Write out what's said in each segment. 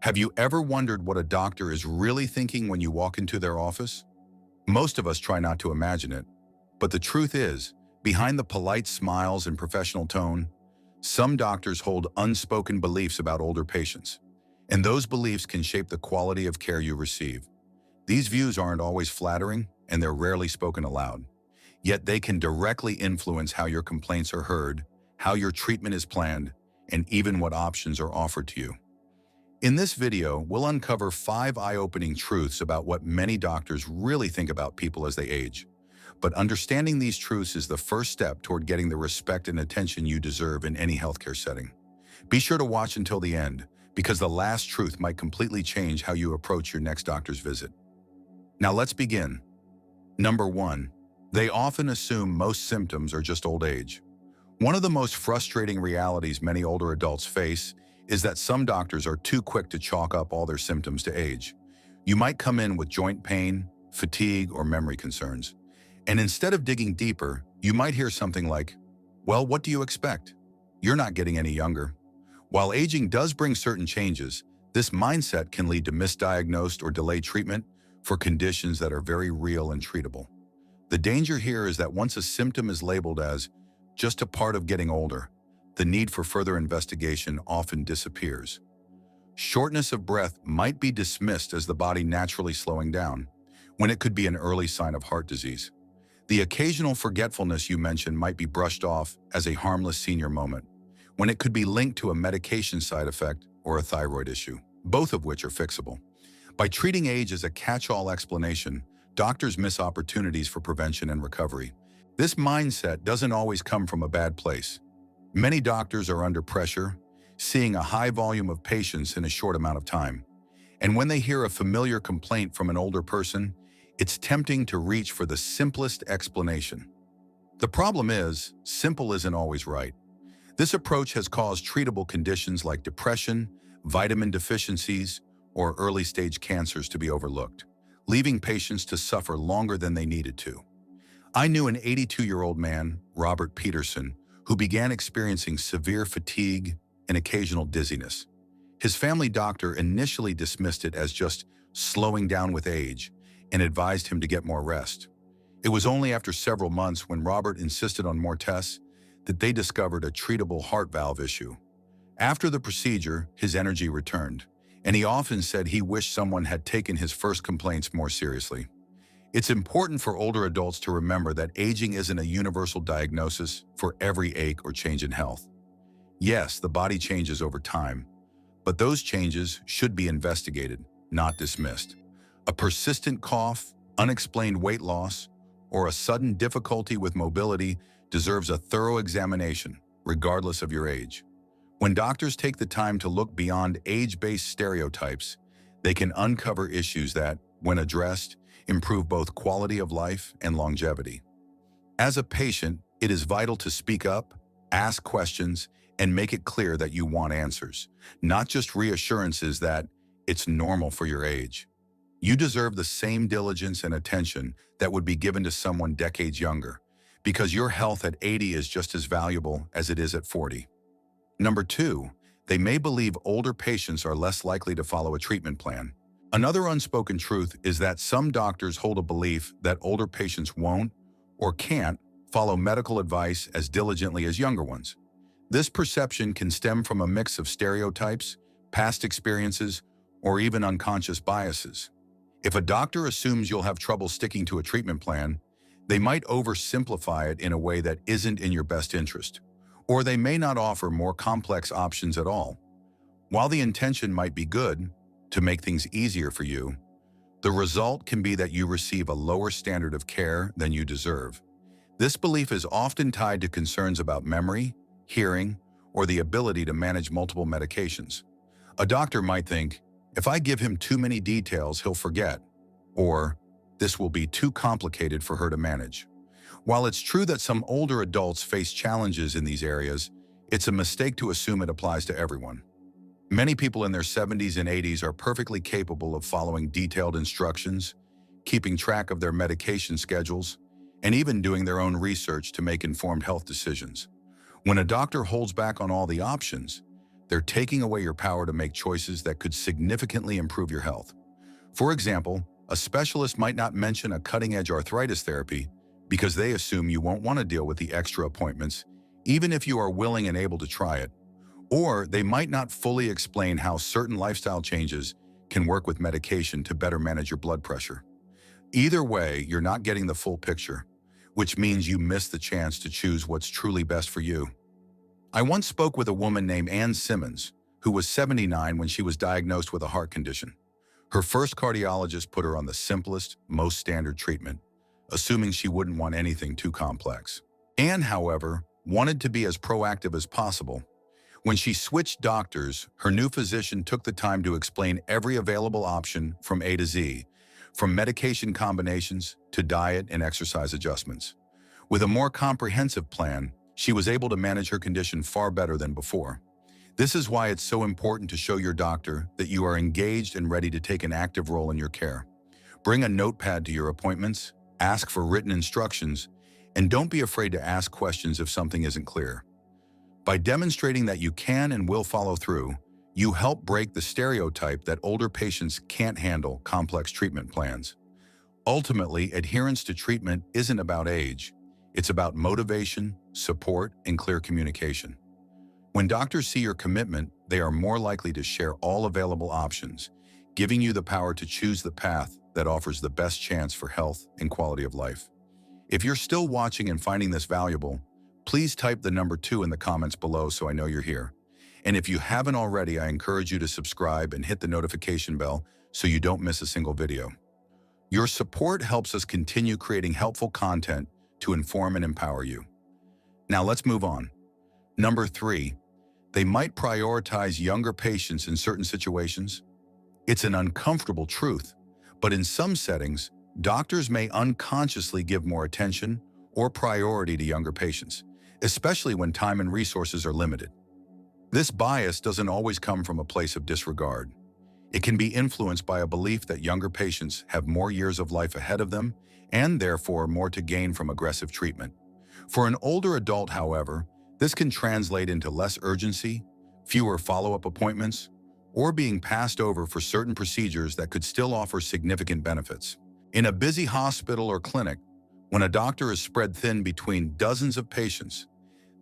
Have you ever wondered what a doctor is really thinking when you walk into their office? Most of us try not to imagine it, but the truth is, behind the polite smiles and professional tone, some doctors hold unspoken beliefs about older patients, and those beliefs can shape the quality of care you receive. These views aren't always flattering, and they're rarely spoken aloud, yet they can directly influence how your complaints are heard, how your treatment is planned, and even what options are offered to you. In this video, we'll uncover 5 eye-opening truths about what many doctors really think about people as they age. But understanding these truths is the first step toward getting the respect and attention you deserve in any healthcare setting. Be sure to watch until the end, because the last truth might completely change how you approach your next doctor's visit. Now let's begin. Number 1. They often assume most symptoms are just old age. One of the most frustrating realities many older adults face is that some doctors are too quick to chalk up all their symptoms to age. You might come in with joint pain, fatigue, or memory concerns, and instead of digging deeper, you might hear something like, "Well, what do you expect? You're not getting any younger." While aging does bring certain changes, this mindset can lead to misdiagnosed or delayed treatment for conditions that are very real and treatable. The danger here is that once a symptom is labeled as just a part of getting older, the need for further investigation often disappears. Shortness of breath might be dismissed as the body naturally slowing down, when it could be an early sign of heart disease. The occasional forgetfulness you mentioned might be brushed off as a harmless senior moment, when it could be linked to a medication side effect or a thyroid issue, both of which are fixable. By treating age as a catch-all explanation, doctors miss opportunities for prevention and recovery. This mindset doesn't always come from a bad place. Many doctors are under pressure, seeing a high volume of patients in a short amount of time. And when they hear a familiar complaint from an older person, it's tempting to reach for the simplest explanation. The problem is, simple isn't always right. This approach has caused treatable conditions like depression, vitamin deficiencies, or early-stage cancers to be overlooked, leaving patients to suffer longer than they needed to. I knew an 82-year-old man, Robert Peterson, who began experiencing severe fatigue and occasional dizziness. His family doctor initially dismissed it as just slowing down with age and advised him to get more rest. It was only after several months, when Robert insisted on more tests, that they discovered a treatable heart valve issue. After the procedure, his energy returned, and he often said he wished someone had taken his first complaints more seriously. It's important for older adults to remember that aging isn't a universal diagnosis for every ache or change in health. Yes, the body changes over time, but those changes should be investigated, not dismissed. A persistent cough, unexplained weight loss, or a sudden difficulty with mobility deserves a thorough examination, regardless of your age. When doctors take the time to look beyond age-based stereotypes, they can uncover issues that, when addressed, improve both quality of life and longevity. As a patient, it is vital to speak up, ask questions, and make it clear that you want answers, not just reassurances that it's normal for your age. You deserve the same diligence and attention that would be given to someone decades younger, because your health at 80 is just as valuable as it is at 40. Number 2, they may believe older patients are less likely to follow a treatment plan. Another unspoken truth is that some doctors hold a belief that older patients won't or can't follow medical advice as diligently as younger ones. This perception can stem from a mix of stereotypes, past experiences, or even unconscious biases. If a doctor assumes you'll have trouble sticking to a treatment plan, they might oversimplify it in a way that isn't in your best interest, or they may not offer more complex options at all. While the intention might be good, to make things easier for you, the result can be that you receive a lower standard of care than you deserve. This belief is often tied to concerns about memory, hearing, or the ability to manage multiple medications. A doctor might think, if I give him too many details, he'll forget, or this will be too complicated for her to manage. While it's true that some older adults face challenges in these areas, it's a mistake to assume it applies to everyone. Many people in their 70s and 80s are perfectly capable of following detailed instructions, keeping track of their medication schedules, and even doing their own research to make informed health decisions. When a doctor holds back on all the options, They're taking away your power to make choices that could significantly improve your health. For example, a specialist might not mention a cutting-edge arthritis therapy because they assume you won't want to deal with the extra appointments, even if you are willing and able to try it. Or they might not fully explain how certain lifestyle changes can work with medication to better manage your blood pressure. Either way, you're not getting the full picture, which means you miss the chance to choose what's truly best for you. I once spoke with a woman named Ann Simmons, who was 79 when she was diagnosed with a heart condition. Her first cardiologist put her on the simplest, most standard treatment, assuming she wouldn't want anything too complex. Ann, however, wanted to be as proactive as possible. When she switched doctors, her new physician took the time to explain every available option from A to Z, from medication combinations to diet and exercise adjustments. With a more comprehensive plan, she was able to manage her condition far better than before. This is why it's so important to show your doctor that you are engaged and ready to take an active role in your care. Bring a notepad to your appointments, ask for written instructions, and don't be afraid to ask questions if something isn't clear. By demonstrating that you can and will follow through, you help break the stereotype that older patients can't handle complex treatment plans. Ultimately, adherence to treatment isn't about age. It's about motivation, support, and clear communication. When doctors see your commitment, they are more likely to share all available options, giving you the power to choose the path that offers the best chance for health and quality of life. If you're still watching and finding this valuable, please type the number 2 in the comments below so I know you're here. And if you haven't already, I encourage you to subscribe and hit the notification bell so you don't miss a single video. Your support helps us continue creating helpful content to inform and empower you. Now let's move on. Number 3, they might prioritize younger patients in certain situations. It's an uncomfortable truth, but in some settings, doctors may unconsciously give more attention or priority to younger patients, especially when time and resources are limited. This bias doesn't always come from a place of disregard. It can be influenced by a belief that younger patients have more years of life ahead of them and therefore more to gain from aggressive treatment. For an older adult, however, this can translate into less urgency, fewer follow-up appointments, or being passed over for certain procedures that could still offer significant benefits. In a busy hospital or clinic, when a doctor is spread thin between dozens of patients,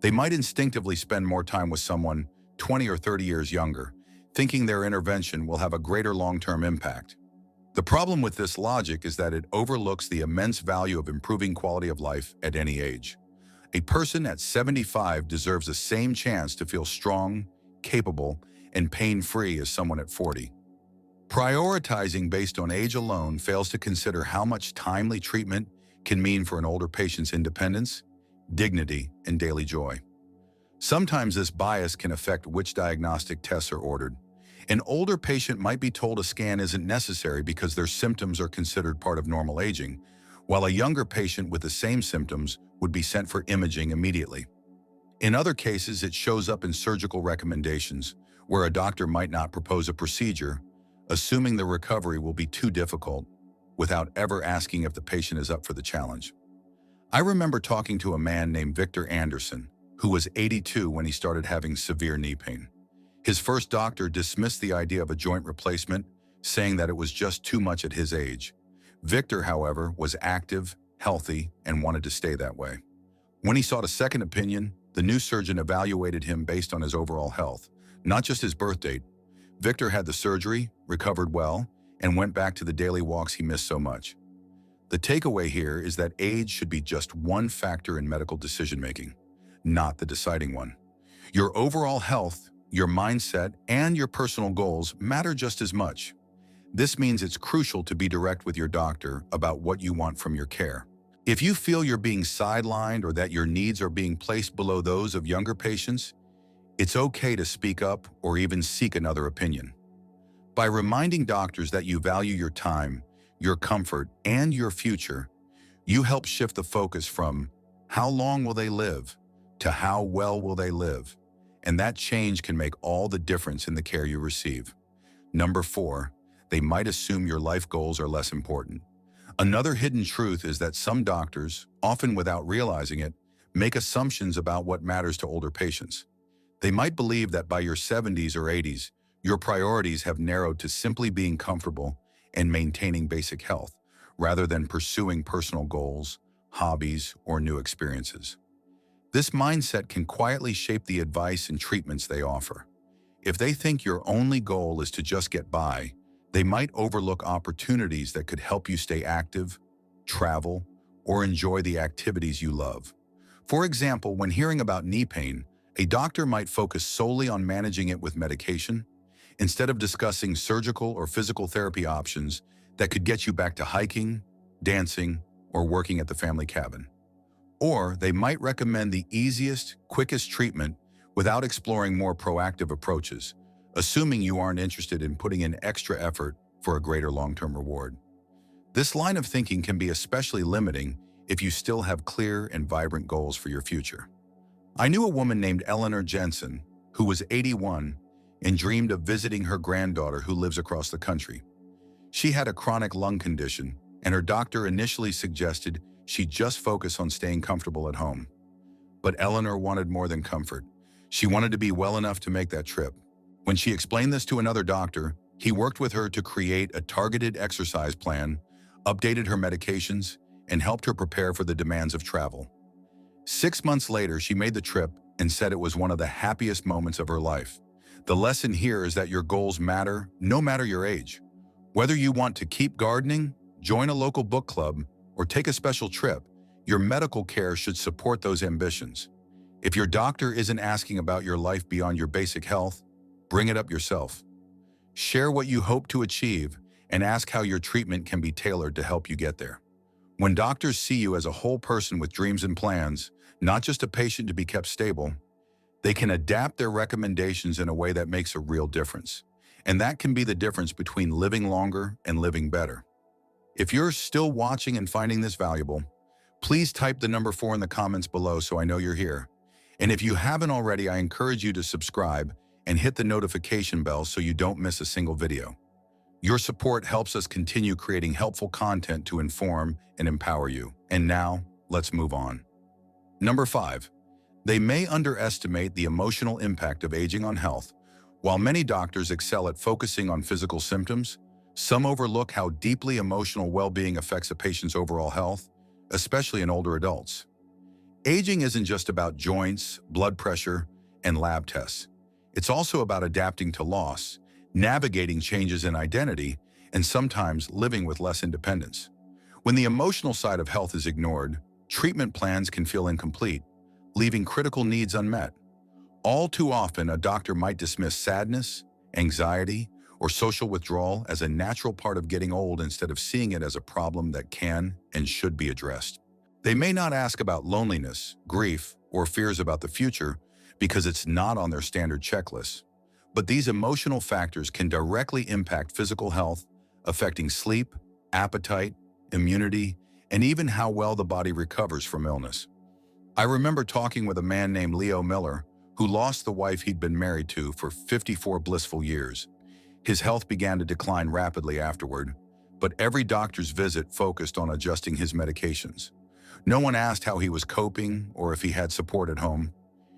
they might instinctively spend more time with someone 20 or 30 years younger, thinking their intervention will have a greater long-term impact. The problem with this logic is that it overlooks the immense value of improving quality of life at any age. A person at 75 deserves the same chance to feel strong, capable, and pain-free as someone at 40. Prioritizing based on age alone fails to consider how much timely treatment can mean for an older patient's independence, dignity, and daily joy. Sometimes this bias can affect which diagnostic tests are ordered. An older patient might be told a scan isn't necessary because their symptoms are considered part of normal aging, while a younger patient with the same symptoms would be sent for imaging immediately. In other cases, it shows up in surgical recommendations, where a doctor might not propose a procedure, assuming the recovery will be too difficult, without ever asking if the patient is up for the challenge. I remember talking to a man named Victor Anderson, who was 82 when he started having severe knee pain. His first doctor dismissed the idea of a joint replacement, saying that it was just too much at his age. Victor, however, was active, healthy, and wanted to stay that way. When he sought a second opinion, the new surgeon evaluated him based on his overall health, not just his birth date. Victor had the surgery, recovered well, and went back to the daily walks he missed so much. The takeaway here is that age should be just one factor in medical decision-making, not the deciding one. Your overall health, your mindset, and your personal goals matter just as much. This means it's crucial to be direct with your doctor about what you want from your care. If you feel you're being sidelined or that your needs are being placed below those of younger patients, it's okay to speak up or even seek another opinion. By reminding doctors that you value your time, your comfort, and your future, you help shift the focus from how long will they live to how well will they live, and that change can make all the difference in the care you receive. Number 4, they might assume your life goals are less important. Another hidden truth is that some doctors, often without realizing it, make assumptions about what matters to older patients. They might believe that by your 70s or 80s, your priorities have narrowed to simply being comfortable and maintaining basic health, rather than pursuing personal goals, hobbies, or new experiences. This mindset can quietly shape the advice and treatments they offer. If they think your only goal is to just get by, they might overlook opportunities that could help you stay active, travel, or enjoy the activities you love. For example, when hearing about knee pain, a doctor might focus solely on managing it with medication, instead of discussing surgical or physical therapy options that could get you back to hiking, dancing, or working at the family cabin. Or they might recommend the easiest, quickest treatment without exploring more proactive approaches, assuming you aren't interested in putting in extra effort for a greater long-term reward. This line of thinking can be especially limiting if you still have clear and vibrant goals for your future. I knew a woman named Eleanor Jensen who was 81 and dreamed of visiting her granddaughter who lives across the country. She had a chronic lung condition, and her doctor initially suggested she just focus on staying comfortable at home. But Eleanor wanted more than comfort. She wanted to be well enough to make that trip. When she explained this to another doctor, he worked with her to create a targeted exercise plan, updated her medications, and helped her prepare for the demands of travel. 6 months later, she made the trip and said it was one of the happiest moments of her life. The lesson here is that your goals matter, no matter your age. Whether you want to keep gardening, join a local book club, or take a special trip, your medical care should support those ambitions. If your doctor isn't asking about your life beyond your basic health, bring it up yourself. Share what you hope to achieve and ask how your treatment can be tailored to help you get there. When doctors see you as a whole person with dreams and plans, not just a patient to be kept stable, they can adapt their recommendations in a way that makes a real difference. And that can be the difference between living longer and living better. If you're still watching and finding this valuable, please type the number 4 in the comments below so I know you're here. And if you haven't already, I encourage you to subscribe and hit the notification bell so you don't miss a single video. Your support helps us continue creating helpful content to inform and empower you. And now, let's move on. Number 5. They may underestimate the emotional impact of aging on health. While many doctors excel at focusing on physical symptoms, some overlook how deeply emotional well-being affects a patient's overall health, especially in older adults. Aging isn't just about joints, blood pressure, and lab tests. It's also about adapting to loss, navigating changes in identity, and sometimes living with less independence. When the emotional side of health is ignored, treatment plans can feel incomplete, leaving critical needs unmet. All too often, a doctor might dismiss sadness, anxiety, or social withdrawal as a natural part of getting old instead of seeing it as a problem that can and should be addressed. They may not ask about loneliness, grief, or fears about the future because it's not on their standard checklist. But these emotional factors can directly impact physical health, affecting sleep, appetite, immunity, and even how well the body recovers from illness. I remember talking with a man named Leo Miller, who lost the wife he'd been married to for 54 blissful years. His health began to decline rapidly afterward, but every doctor's visit focused on adjusting his medications. No one asked how he was coping or if he had support at home.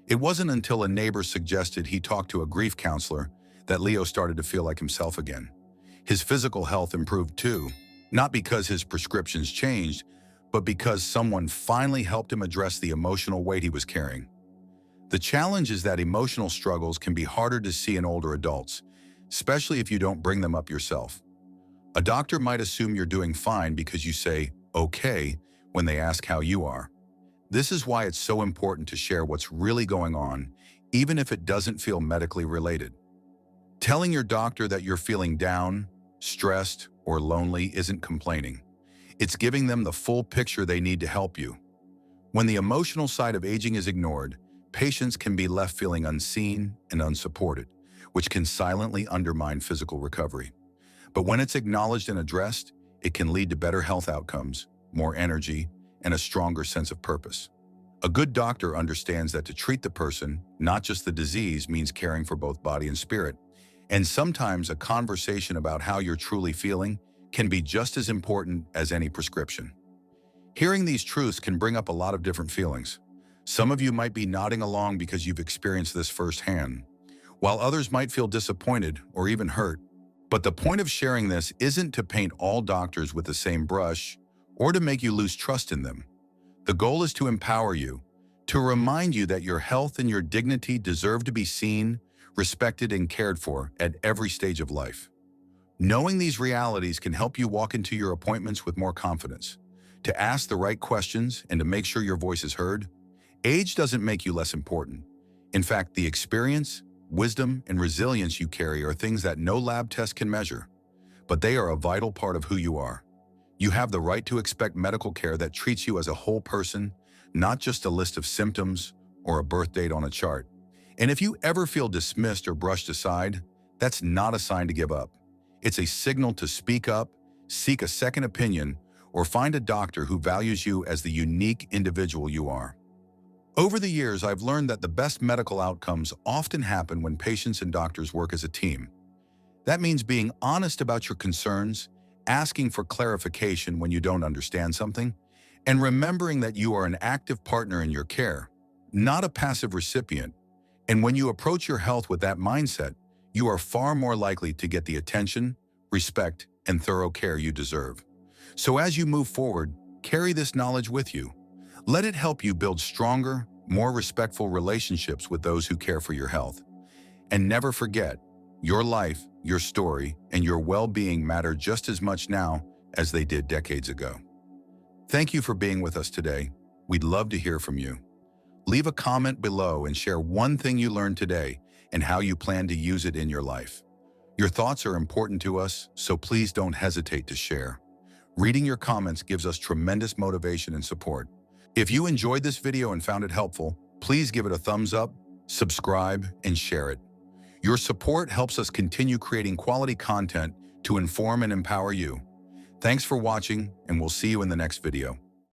It wasn't until a neighbor suggested he talk to a grief counselor that Leo started to feel like himself again. His physical health improved too, not because his prescriptions changed, but because someone finally helped him address the emotional weight he was carrying. The challenge is that emotional struggles can be harder to see in older adults, especially if you don't bring them up yourself. A doctor might assume you're doing fine because you say, okay, when they ask how you are. This is why it's so important to share what's really going on, even if it doesn't feel medically related. Telling your doctor that you're feeling down, stressed, or lonely isn't complaining. It's giving them the full picture they need to help you. When the emotional side of aging is ignored, patients can be left feeling unseen and unsupported, which can silently undermine physical recovery. But when it's acknowledged and addressed, it can lead to better health outcomes, more energy, and a stronger sense of purpose. A good doctor understands that to treat the person, not just the disease, means caring for both body and spirit. And sometimes a conversation about how you're truly feeling can be just as important as any prescription. Hearing these truths can bring up a lot of different feelings. Some of you might be nodding along because you've experienced this firsthand, while others might feel disappointed or even hurt. But the point of sharing this isn't to paint all doctors with the same brush or to make you lose trust in them. The goal is to empower you, to remind you that your health and your dignity deserve to be seen, respected, and cared for at every stage of life. Knowing these realities can help you walk into your appointments with more confidence, to ask the right questions and to make sure your voice is heard. Age doesn't make you less important. In fact, the experience, wisdom, and resilience you carry are things that no lab test can measure, but they are a vital part of who you are. You have the right to expect medical care that treats you as a whole person, not just a list of symptoms or a birth date on a chart. And if you ever feel dismissed or brushed aside, that's not a sign to give up. It's a signal to speak up, seek a second opinion, or find a doctor who values you as the unique individual you are. Over the years, I've learned that the best medical outcomes often happen when patients and doctors work as a team. That means being honest about your concerns, asking for clarification when you don't understand something, and remembering that you are an active partner in your care, not a passive recipient. And when you approach your health with that mindset, you are far more likely to get the attention, respect, and thorough care you deserve. So as you move forward, carry this knowledge with you. Let it help you build stronger, more respectful relationships with those who care for your health. And never forget, your life, your story, and your well-being matter just as much now as they did decades ago. Thank you for being with us today. We'd love to hear from you. Leave a comment below and share one thing you learned today and how you plan to use it in your life. Your thoughts are important to us, so please don't hesitate to share. Reading your comments gives us tremendous motivation and support. If you enjoyed this video and found it helpful, please give it a thumbs up, subscribe, and share it. Your support helps us continue creating quality content to inform and empower you. Thanks for watching, and we'll see you in the next video.